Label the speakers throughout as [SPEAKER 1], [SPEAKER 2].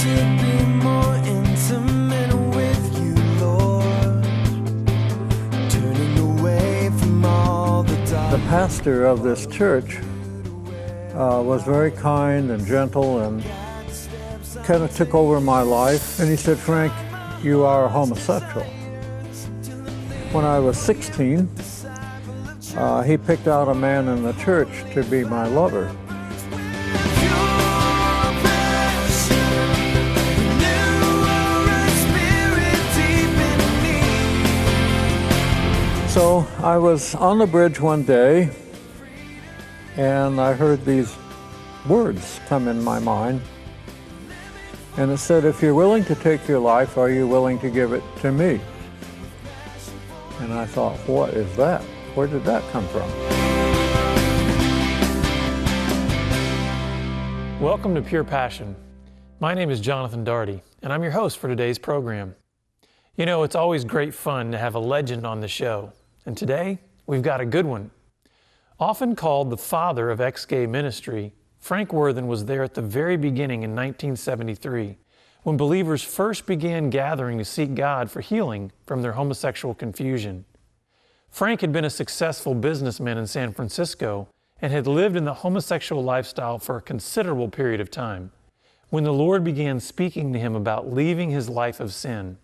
[SPEAKER 1] The pastor of this church was very kind and gentle and kind of took over my life. And he said, "Frank, you are a homosexual." When I was 16, he picked out a man in the church to be my lover. So I was on the bridge one day, and I heard these words come in my mind. And it said, "If you're willing to take your life, are you willing to give it to me?" And I thought, what is that? Where did that come from?
[SPEAKER 2] Welcome to Pure Passion. My name is Jonathan Daugherty, and I'm your host for today's program. You know, it's always great fun to have a legend on the show. And today, we've got a good one. Often called the father of ex-gay ministry, Frank Worthen was there at the very beginning in 1973, when believers first began gathering to seek God for healing from their homosexual confusion. Frank had been a successful businessman in San Francisco and had lived in the homosexual lifestyle for a considerable period of time, when the Lord began speaking to him about leaving his life of sin.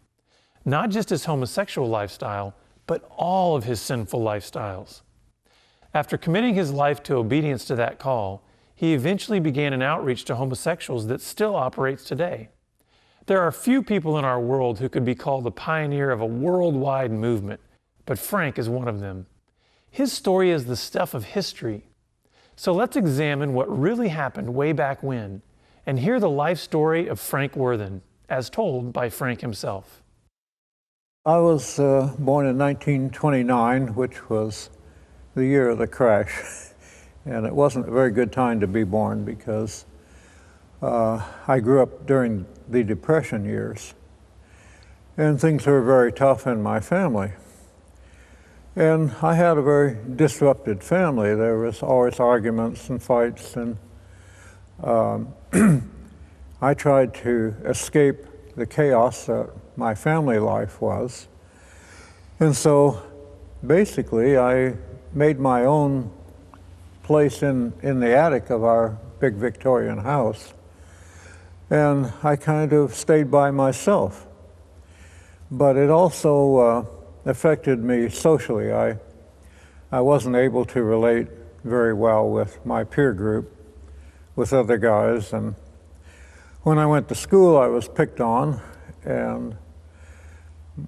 [SPEAKER 2] Not just his homosexual lifestyle, but all of his sinful lifestyles. After committing his life to obedience to that call, he eventually began an outreach to homosexuals that still operates today. There are few people in our world who could be called the pioneer of a worldwide movement, but Frank is one of them. His story is the stuff of history. So let's examine what really happened way back when and hear the life story of Frank Worthen, as told by Frank himself.
[SPEAKER 1] I was born in 1929, which was the year of the crash. And it wasn't a very good time to be born because I grew up during the Depression years. And things were very tough in my family. And I had a very disrupted family. There was always arguments and fights. And I tried to escape the chaos that my family life was. And so basically I made my own place in the attic of our big Victorian house. And I kind of stayed by myself. But it also affected me socially. I wasn't able to relate very well with my peer group, with other guys. And when I went to school, I was picked on. And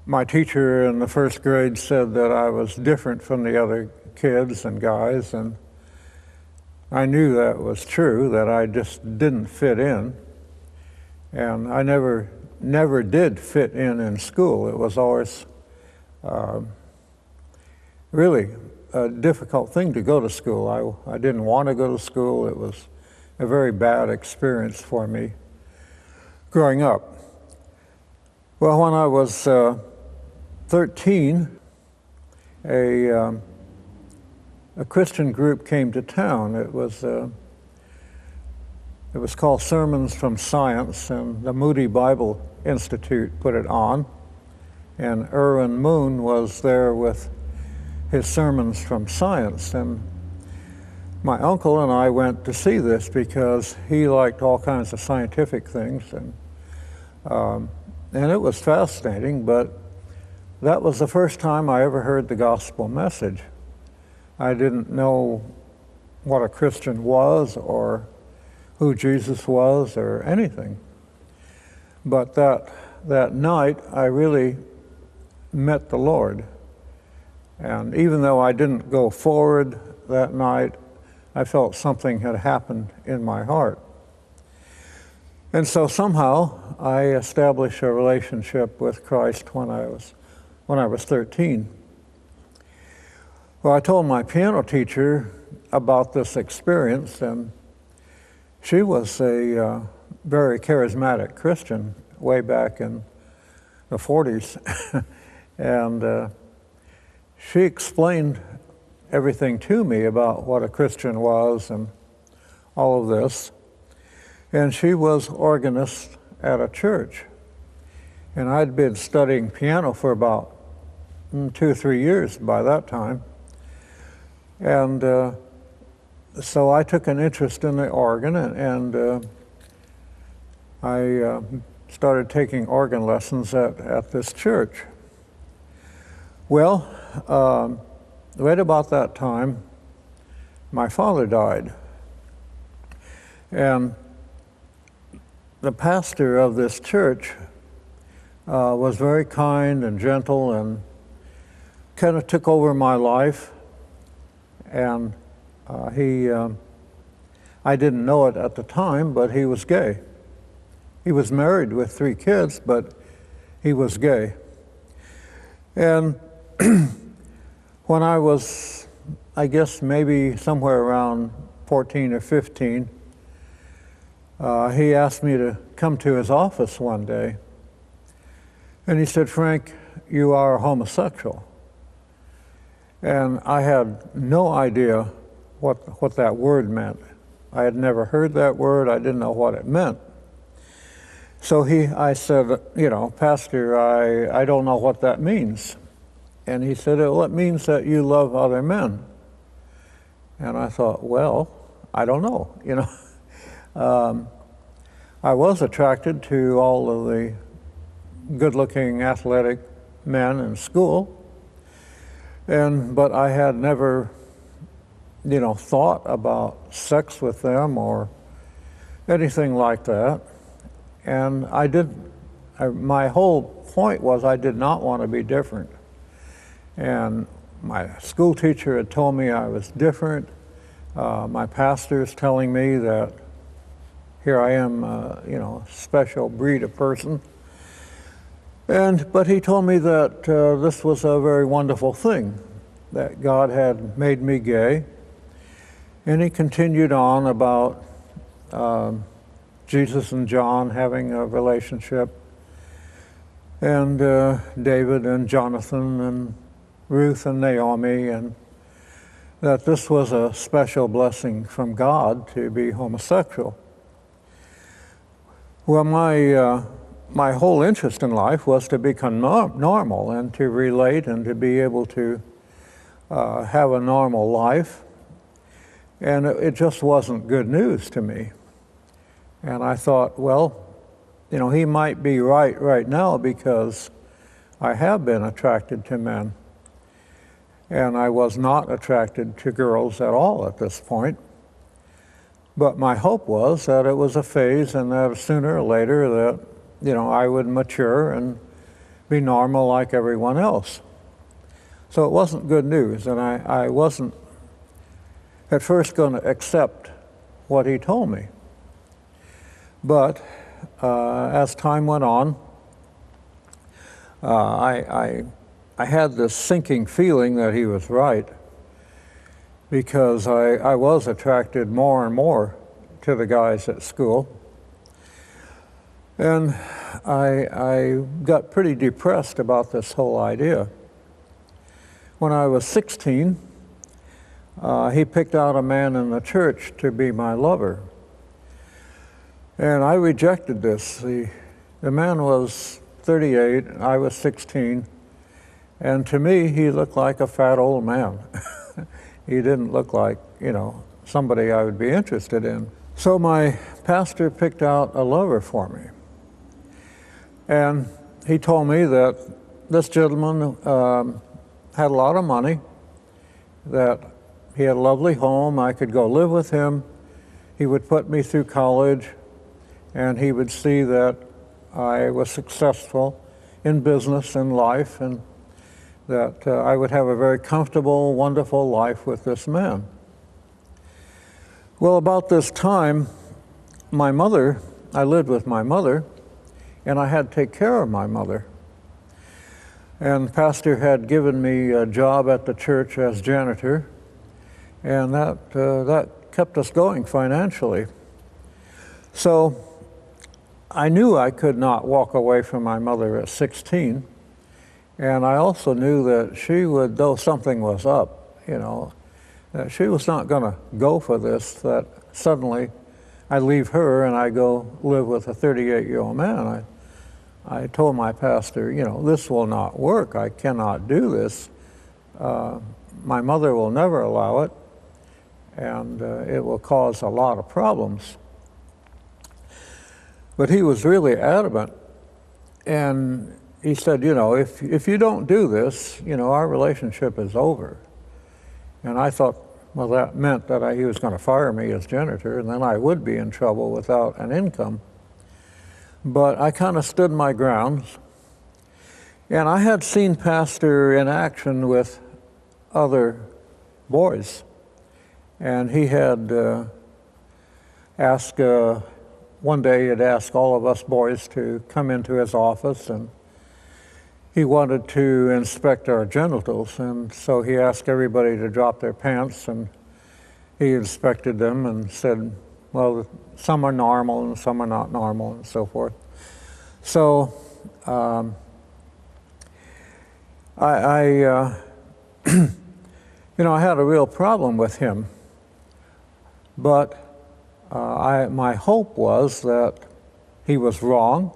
[SPEAKER 1] my teacher in the first grade said that I was different from the other kids and guys, and I knew that was true, that I just didn't fit in. And I never did fit in school. It was always really a difficult thing to go to school. I didn't want to go to school. It was a very bad experience for me growing up. Well, when I was 13, a Christian group came to town. It was called Sermons from Science, and the Moody Bible Institute put it on. And Erwin Moon was there with his Sermons from Science. And my uncle and I went to see this because he liked all kinds of scientific things. And it was fascinating, but that was the first time I ever heard the gospel message. I didn't know what a Christian was or who Jesus was or anything. But that night, I really met the Lord. And even though I didn't go forward that night, I felt something had happened in my heart. And so somehow I established a relationship with Christ when I was 13. Well, I told my piano teacher about this experience, and she was a very charismatic Christian way back in the 40s. And she explained everything to me about what a Christian was and all of this. And she was organist at a church. And I'd been studying piano for about 2 or 3 years by that time. And so I took an interest in the organ, and I started taking organ lessons at this church. Well, right about that time, my father died. And the pastor of this church was very kind and gentle and kind of took over my life. And I didn't know it at the time, but he was gay. He was married with 3 kids, but he was gay. And when I was, I guess maybe somewhere around 14 or 15, he asked me to come to his office one day. And he said, "Frank, you are a homosexual." And I had no idea what that word meant. I had never heard that word. I didn't know what it meant. So I said, "Pastor, I don't know what that means." And he said, "Well, it means that you love other men." And I thought, well, I don't know, I was attracted to all of the good-looking, athletic men in school, but I had never, thought about sex with them or anything like that. And my whole point was I did not want to be different. And my school teacher had told me I was different. My pastor's telling me that here I am, a special breed of person. But he told me that this was a very wonderful thing, that God had made me gay. And he continued on about Jesus and John having a relationship, and David and Jonathan and Ruth and Naomi, and that this was a special blessing from God to be homosexual. Well, my whole interest in life was to become normal and to relate and to be able to have a normal life. And it just wasn't good news to me. And I thought, well, he might be right now, because I have been attracted to men. And I was not attracted to girls at all at this point. But my hope was that it was a phase, and that sooner or later that, I would mature and be normal like everyone else. So it wasn't good news, and I wasn't at first going to accept what he told me. But as time went on, I had this sinking feeling that he was right, because I was attracted more and more to the guys at school. And I got pretty depressed about this whole idea. When I was 16, he picked out a man in the church to be my lover. And I rejected this. The man was 38, I was 16, and to me, he looked like a fat old man. He didn't look like, somebody I would be interested in. So my pastor picked out a lover for me. And he told me that this gentleman had a lot of money, that he had a lovely home, I could go live with him, he would put me through college, and he would see that I was successful in business and life, and that I would have a very comfortable, wonderful life with this man. Well, about this time, I lived with my mother, and I had to take care of my mother. And the pastor had given me a job at the church as janitor, and that kept us going financially. So I knew I could not walk away from my mother at 16, and I also knew that she would, though something was up, that she was not going to go for this, that suddenly I leave her and I go live with a 38-year-old man. I told my pastor, you know, this will not work. I cannot do this. My mother will never allow it, and it will cause a lot of problems. But he was really adamant, and he said, you know, if you don't do this, you know, our relationship is over. And I thought, well, that meant that he was going to fire me as janitor, and then I would be in trouble without an income. But I kind of stood my ground, and I had seen Pastor in action with other boys, and he had asked, one day he had asked all of us boys to come into his office, and he wanted to inspect our genitals, and so he asked everybody to drop their pants, and he inspected them and said, well, some are normal and some are not normal and so forth. So you know, I had a real problem with him, but my hope was that he was wrong,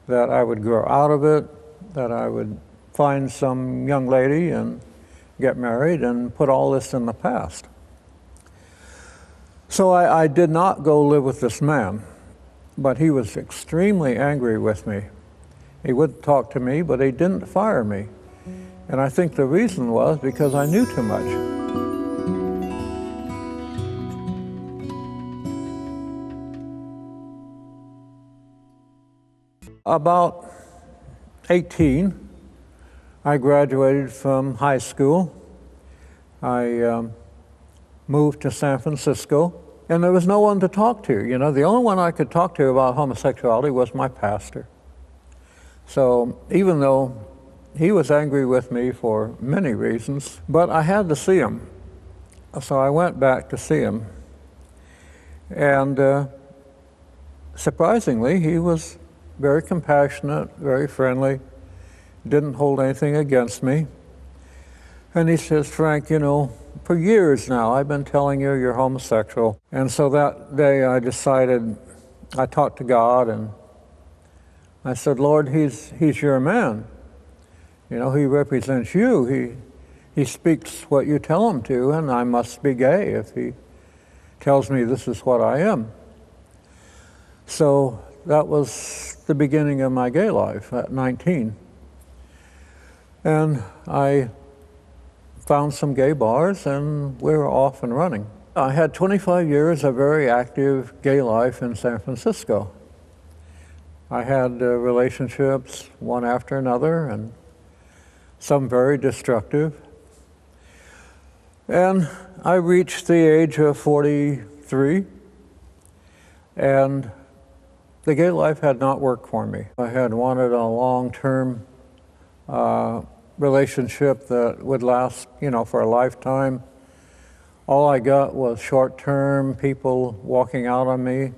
[SPEAKER 1] that I would grow out of it, that I would find some young lady and get married and put all this in the past. So I did not go live with this man, but he was extremely angry with me. He wouldn't talk to me, but he didn't fire me. And I think the reason was because I knew too much. About 18, I graduated from high school. I moved to San Francisco, and there was no one to talk to. You know, the only one I could talk to about homosexuality was my pastor. So even though he was angry with me for many reasons, but I had to see him. So I went back to see him. And surprisingly, he was very compassionate, very friendly, didn't hold anything against me. And he says, Frank, you know, for years now I've been telling you you're homosexual. And so that day I decided, I talked to God and I said, Lord, he's your man. You know, he represents you. He speaks what you tell him to, and I must be gay if he tells me this is what I am. So that was the beginning of my gay life at 19. And I found some gay bars, and we were off and running. I had 25 years of very active gay life in San Francisco. I had relationships one after another, and some very destructive. And I reached the age of 43, and the gay life had not worked for me. I had wanted a long-term relationship that would last, you know, for a lifetime. All I got was short-term people walking out on me,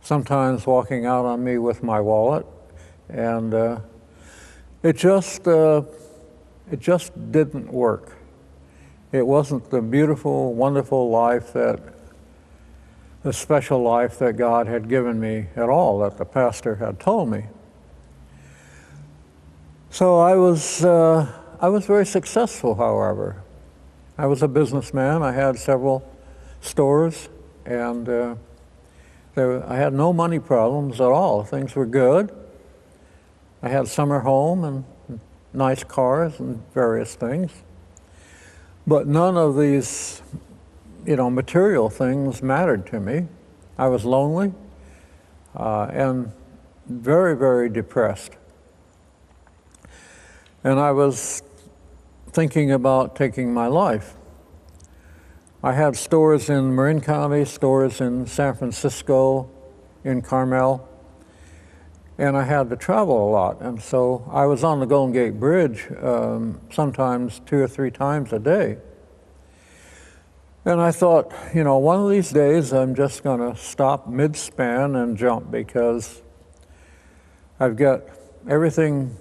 [SPEAKER 1] sometimes walking out on me with my wallet, and it just didn't work. It wasn't the beautiful, wonderful life the special life that God had given me at all, that the pastor had told me. So I was very successful, however. I was a businessman. I had several stores, and I had no money problems at all. Things were good. I had summer home and nice cars and various things. But none of these, you know, material things mattered to me. I was lonely and very, very depressed. And I was thinking about taking my life. I had stores in Marin County, stores in San Francisco, in Carmel, and I had to travel a lot. And so I was on the Golden Gate Bridge sometimes 2 or 3 times a day. And I thought, you know, one of these days I'm just going to stop mid-span and jump, because I've got everything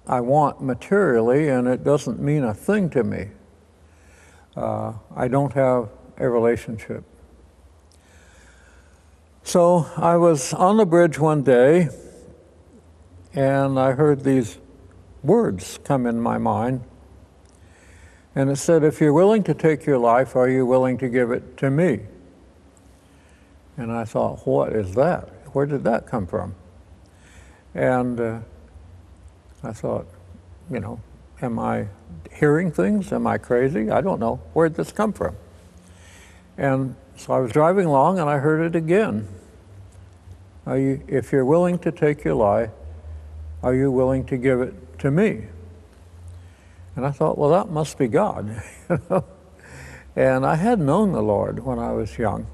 [SPEAKER 1] I want materially, and it doesn't mean a thing to me. I don't have a relationship. So I was on the bridge one day, and I heard these words come in my mind. And it said, if you're willing to take your life, are you willing to give it to me? And I thought, what is that? Where did that come from? And I thought, you know, am I hearing things? Am I crazy? I don't know. Where did this come from? And so I was driving along and I heard it again. If you're willing to take your life, are you willing to give it to me? And I thought, well, that must be God. And I had known the Lord when I was young,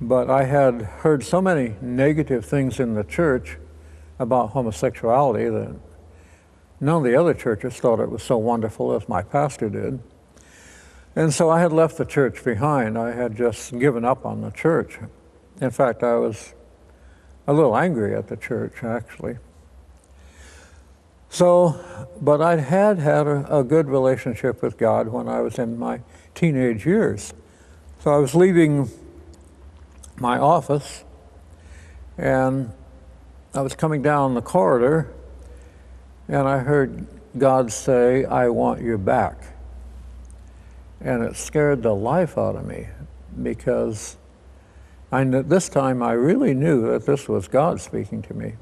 [SPEAKER 1] but I had heard so many negative things in the church about homosexuality that none of the other churches thought it was so wonderful as my pastor did. And so I had left the church behind. I had just given up on the church. In fact, I was a little angry at the church, actually. So, but I had a good relationship with God when I was in my teenage years. So I was leaving my office, and I was coming down the corridor, and I heard God say, I want you back. And it scared the life out of me, because this time I really knew that this was God speaking to me.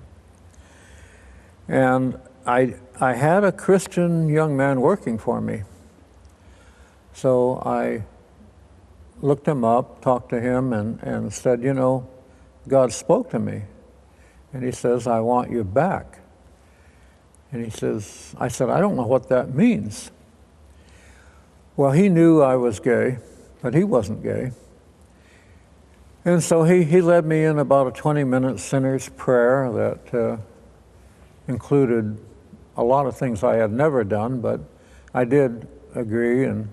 [SPEAKER 1] And I had a Christian young man working for me. So I looked him up, talked to him, and said, you know, God spoke to me. And he says, I want you back. And he says, I said, I don't know what that means. Well, he knew I was gay, but he wasn't gay. And so he led me in about a 20-minute sinner's prayer that included a lot of things I had never done, but I did agree, and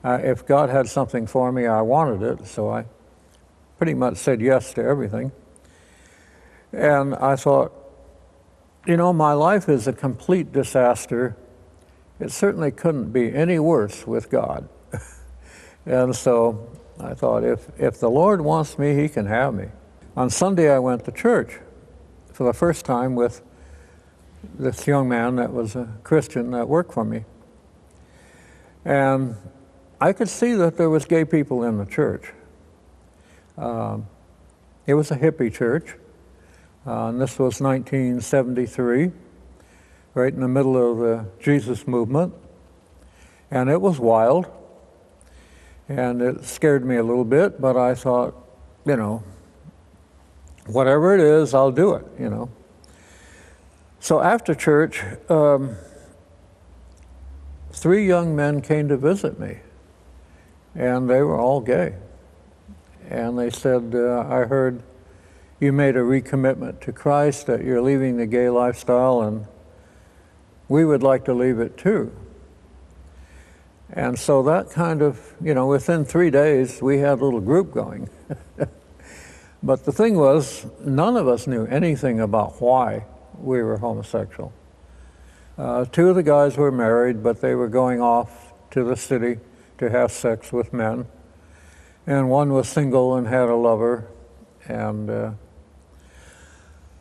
[SPEAKER 1] if God had something for me, I wanted it, so I pretty much said yes to everything. And I thought, you know, my life is a complete disaster. It certainly couldn't be any worse with God. And so I thought, if the Lord wants me, he can have me. On Sunday, I went to church for the first time with this young man that was a Christian that worked for me. And I could see that there was gay people in the church. It was a hippie church, and this was 1973, right in the middle of the Jesus movement. And it was wild, and it scared me a little bit, but I thought, you know, whatever it is, I'll do it, you know. So after church, 3 young men came to visit me, and they were all gay. And they said, I heard you made a recommitment to Christ, that you're leaving the gay lifestyle, and we would like to leave it too. And so that kind of, you know, within 3 days, we had a little group going. But the thing was, none of us knew anything about why we were homosexual. 2 of the guys were married, but they were going off to the city to have sex with men. And one was single and had a lover. And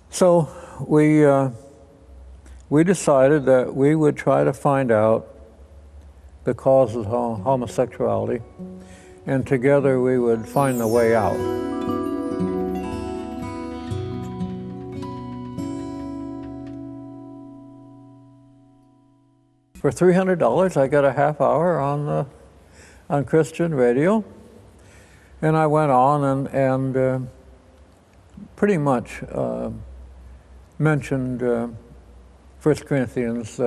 [SPEAKER 1] so we decided that we would try to find out the cause of homosexuality, and together we would find the way out. For $300, I got a half hour on Christian radio, and I went on and pretty much mentioned 1 Corinthians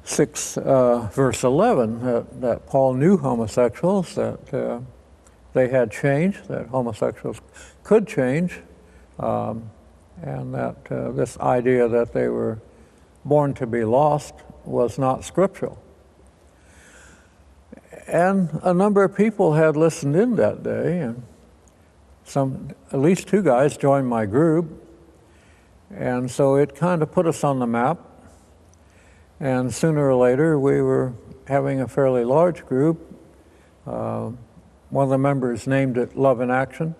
[SPEAKER 1] 6, verse 11, that Paul knew homosexuals, that they had changed, that homosexuals could change, and that this idea that they were born to be lost was not scriptural. And a number of people had listened in that day, and at least 2 guys joined my group, and so it kind of put us on the map. And sooner or later, we were having a fairly large group. one of the members named it Love in Action.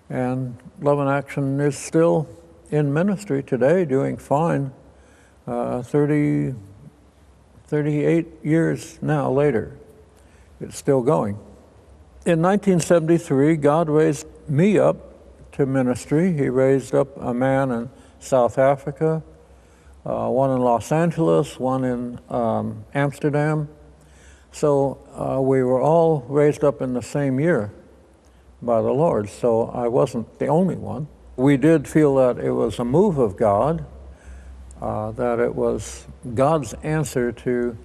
[SPEAKER 1] And Love in Action is still in ministry today, doing fine, 38 years now later. It's still going. In 1973, God raised me up to ministry. He raised up a man in South Africa, one in Los Angeles, one in Amsterdam. So we were all raised up in the same year by the Lord, so I wasn't the only one. We did feel that it was a move of God, that it was God's answer to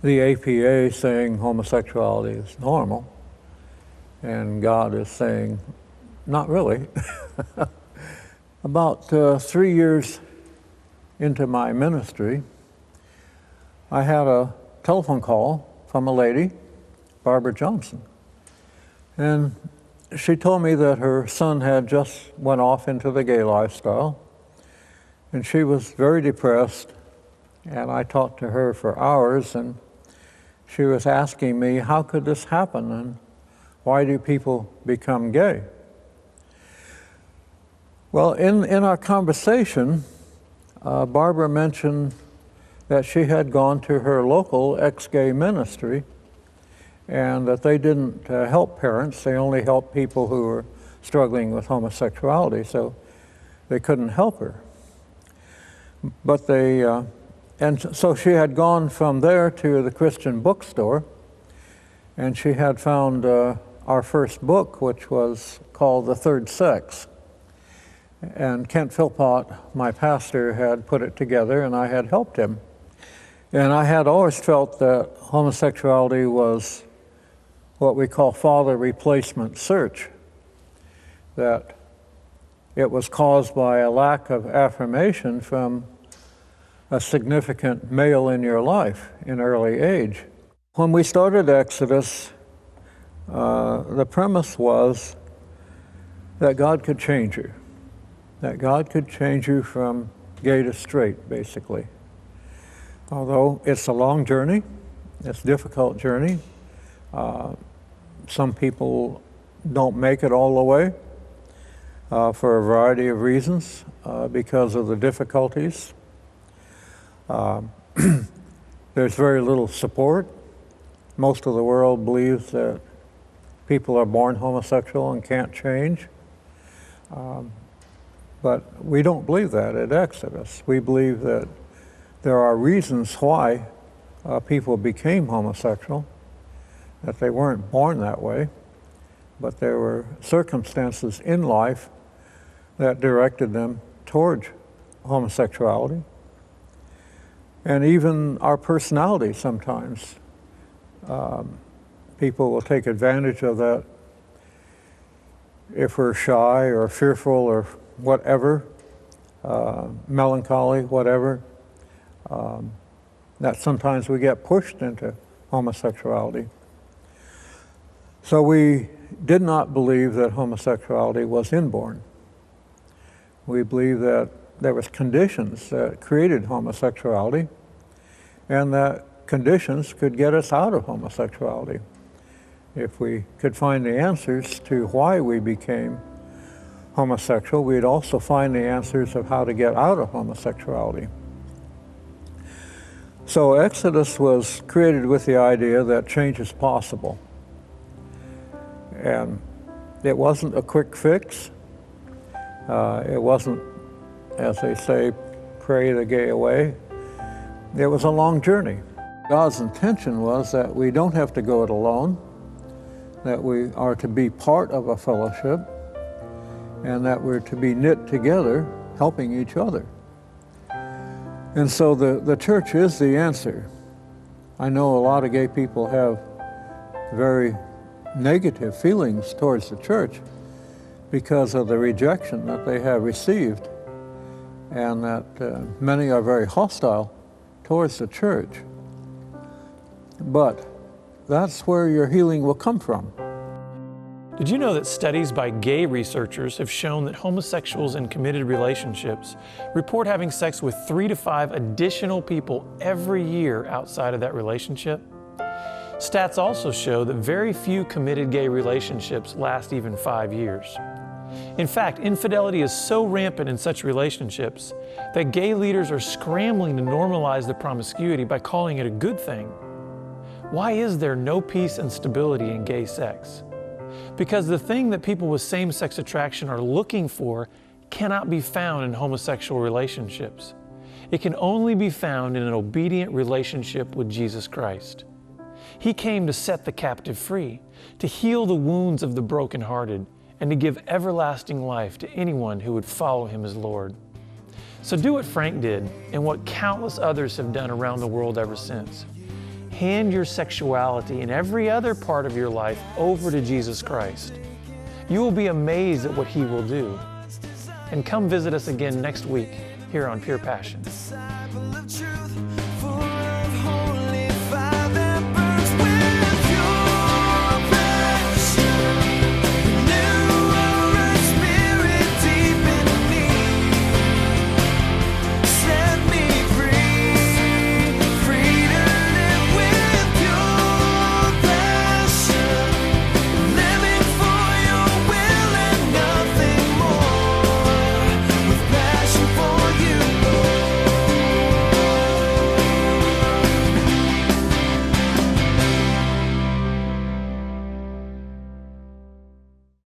[SPEAKER 1] the APA saying homosexuality is normal, and God is saying, not really. About 3 years into my ministry, I had a telephone call from a lady, Barbara Johnson, and she told me that her son had just went off into the gay lifestyle, and she was very depressed, and I talked to her for hours, and she was asking me, how could this happen, and why do people become gay? Well, in our conversation, Barbara mentioned that she had gone to her local ex-gay ministry and that they didn't help parents, they only helped people who were struggling with homosexuality, so they couldn't help her. But and so she had gone from there to the Christian bookstore, and she had found our first book, which was called The Third Sex. And Kent Philpott, my pastor, had put it together, and I had helped him. And I had always felt that homosexuality was what we call father replacement search, that it was caused by a lack of affirmation from a significant male in your life in early age. When we started Exodus, the premise was that God could change you, that God could change you from gay to straight, basically. Although it's a long journey, it's a difficult journey. Some people don't make it all the way for a variety of reasons because of the difficulties. There's very little support. Most of the world believes that people are born homosexual and can't change. But we don't believe that at Exodus. We believe that there are reasons why people became homosexual, that they weren't born that way, but there were circumstances in life that directed them towards homosexuality. And even our personality sometimes. People will take advantage of that if we're shy or fearful or whatever, melancholy, whatever, that sometimes we get pushed into homosexuality. So we did not believe that homosexuality was inborn. We believe that there was conditions that created homosexuality, and that conditions could get us out of homosexuality. If we could find the answers to why we became homosexual, we'd also find the answers of how to get out of homosexuality. So Exodus was created with the idea that change is possible. And it wasn't a quick fix. It wasn't, as they say, pray the gay away. It was a long journey. God's intention was that we don't have to go it alone, that we are to be part of a fellowship, and that we're to be knit together, helping each other. And so the church is the answer. I know a lot of gay people have very negative feelings towards the church because of the rejection that they have received, and that many are very hostile towards the church. But that's where your healing will come from.
[SPEAKER 2] Did you know that studies by gay researchers have shown that homosexuals in committed relationships report having sex with 3 to 5 additional people every year outside of that relationship? Stats also show that very few committed gay relationships last even 5 years. In fact, infidelity is so rampant in such relationships that gay leaders are scrambling to normalize the promiscuity by calling it a good thing. Why is there no peace and stability in gay sex? Because the thing that people with same-sex attraction are looking for cannot be found in homosexual relationships. It can only be found in an obedient relationship with Jesus Christ. He came to set the captive free, to heal the wounds of the brokenhearted, and to give everlasting life to anyone who would follow Him as Lord. So do what Frank did, and what countless others have done around the world ever since. Hand your sexuality and every other part of your life over to Jesus Christ. You will be amazed at what He will do. And come visit us again next week here on Pure Passion.